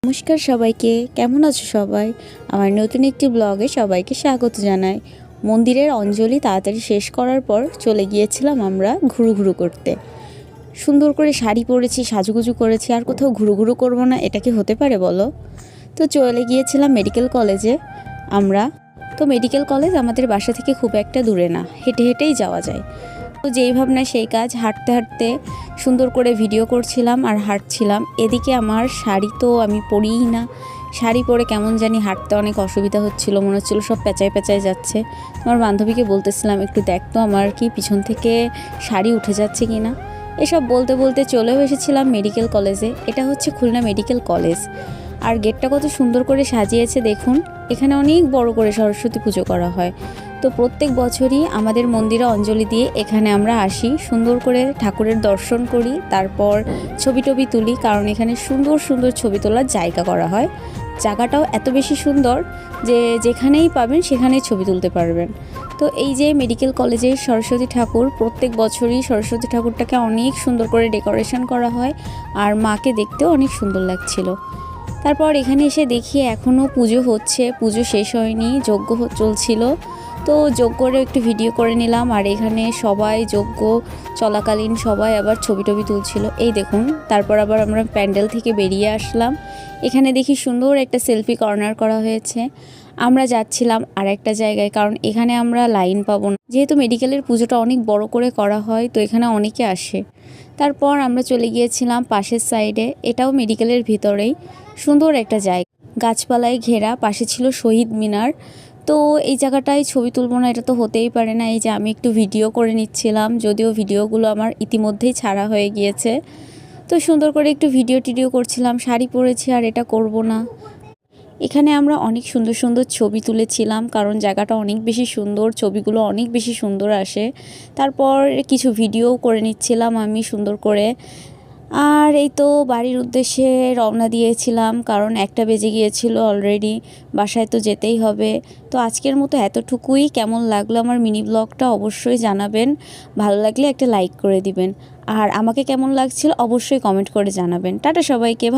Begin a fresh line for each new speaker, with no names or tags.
নমস্কার সবাইকে, কেমন আছো সবাই? আমার নতুন একটি ব্লগে সবাইকে স্বাগত জানাই। মন্দিরের অঞ্জলি তাড়াতাড়ি শেষ করার পর চলে গিয়েছিলাম আমরা ঘুরু করতে। সুন্দর করে শাড়ি পরেছি, সাজুগুজু করেছি, আর কোথাও ঘুরু করবো না, এটা কি হতে পারে বলো? তো চলে গিয়েছিলাম মেডিকেল কলেজে আমরা। তো মেডিকেল কলেজ আমাদের বাসা থেকে খুব একটা দূরে না, হেঁটে হেঁটেই যাওয়া যায়। তো যেই ভাবনা সেই কাজ, হাঁটতে হাঁটতে সুন্দর করে ভিডিও করছিলাম আর হাঁটছিলাম। এদিকে আমার শাড়ি তো আমি পরিই না, শাড়ি পরে কেমন জানি হাঁটতে অনেক অসুবিধা হচ্ছিল, মনে হচ্ছিলো সব পেঁচায় যাচ্ছে। আমার বান্ধবীকে বলতেছিলাম, একটু দেখ তো আমার কি পিছন থেকে শাড়ি উঠে যাচ্ছে কি না। এসব বলতে বলতে চলেও এসেছিলাম মেডিকেল কলেজে। এটা হচ্ছে খুলনা মেডিকেল কলেজ। আর গেটটা কত সুন্দর করে সাজিয়েছে দেখুন। এখানে অনেক বড় করে সরস্বতী পুজো করা হয়। তো প্রত্যেক বছরই আমাদের মন্দিরে অঞ্জলি দিয়ে এখানে আমরা আসি, সুন্দর করে ঠাকুরের দর্শন করি, তারপর ছবি টবি তুলি, কারণ এখানে সুন্দর সুন্দর ছবি তোলার জায়গা করা হয়। জায়গাটাও এত বেশি সুন্দর যে যেখানেই পাবেন সেখানেই ছবি তুলতে পারবেন। তো এই যে মেডিকেল কলেজের সরস্বতী ঠাকুর, প্রত্যেক বছরই সরস্বতী ঠাকুরটাকে অনেক সুন্দর করে ডেকোরেশন করা হয়, আর মাকে দেখতেও অনেক সুন্দর লাগছিল। তারপর এখানে এসে দেখি এখনও পুজো হচ্ছে, পুজো শেষ হয়নি, যজ্ঞ চলছিল। তো যজ্ঞেরও একটু ভিডিও করে নিলাম, আর এখানে সবাই যজ্ঞ চলাকালীন সবাই আবার ছবি টবি তুলছিল, এই দেখুন। তারপর আবার আমরা প্যান্ডেল থেকে বেরিয়ে আসলাম। এখানে দেখি সুন্দর একটা সেলফি কর্নার করা হয়েছে। আমরা যাচ্ছিলাম আর একটা জায়গায়, কারণ এখানে আমরা লাইন পাবো না, যেহেতু মেডিকেলের পুজোটা অনেক বড় করে করা হয়, তো এখানে অনেকে আসে। তারপর আমরা চলে গিয়েছিলাম পাশের সাইডে, এটাও মেডিকেলের ভিতরেই, সুন্দর একটা জায়গা, গাছপালায় ঘেরা, পাশে ছিল শহীদ মিনার। তো এই জায়গাটায় ছবি তুলব না এটা তো হতেই পারে না। এই যে আমি একটু ভিডিও করে নিচ্ছিলাম, যদিও ভিডিওগুলো আমার ইতিমধ্যেই ছাড়া হয়ে গিয়েছে। তো সুন্দর করে একটু ভিডিও করছিলাম, শাড়ি পরেছি আর এটা করব না। এখানে আমরা অনেক সুন্দর সুন্দর ছবি তুলেছিলাম, কারণ জায়গাটা অনেক বেশি সুন্দর, ছবিগুলো অনেক বেশি সুন্দর আসে। তারপর কিছু ভিডিও করে নিচ্ছিলাম আমি সুন্দর করে। আর এই তো বাড়ির উদ্দেশ্যে রওনা দিয়েছিলাম, কারণ 1টা বেজে গিয়েছিল অলরেডি, বাসায় তো যেতেই হবে। তো আজকের মতো এতটুকুই। কেমন লাগলো আমার মিনি ব্লগটা অবশ্যই জানাবেন, ভালো লাগলে একটা লাইক করে দিবেন, আর আমাকে কেমন লাগছিল অবশ্যই কমেন্ট করে জানাবেন। টাটা সবাইকে, ভালো।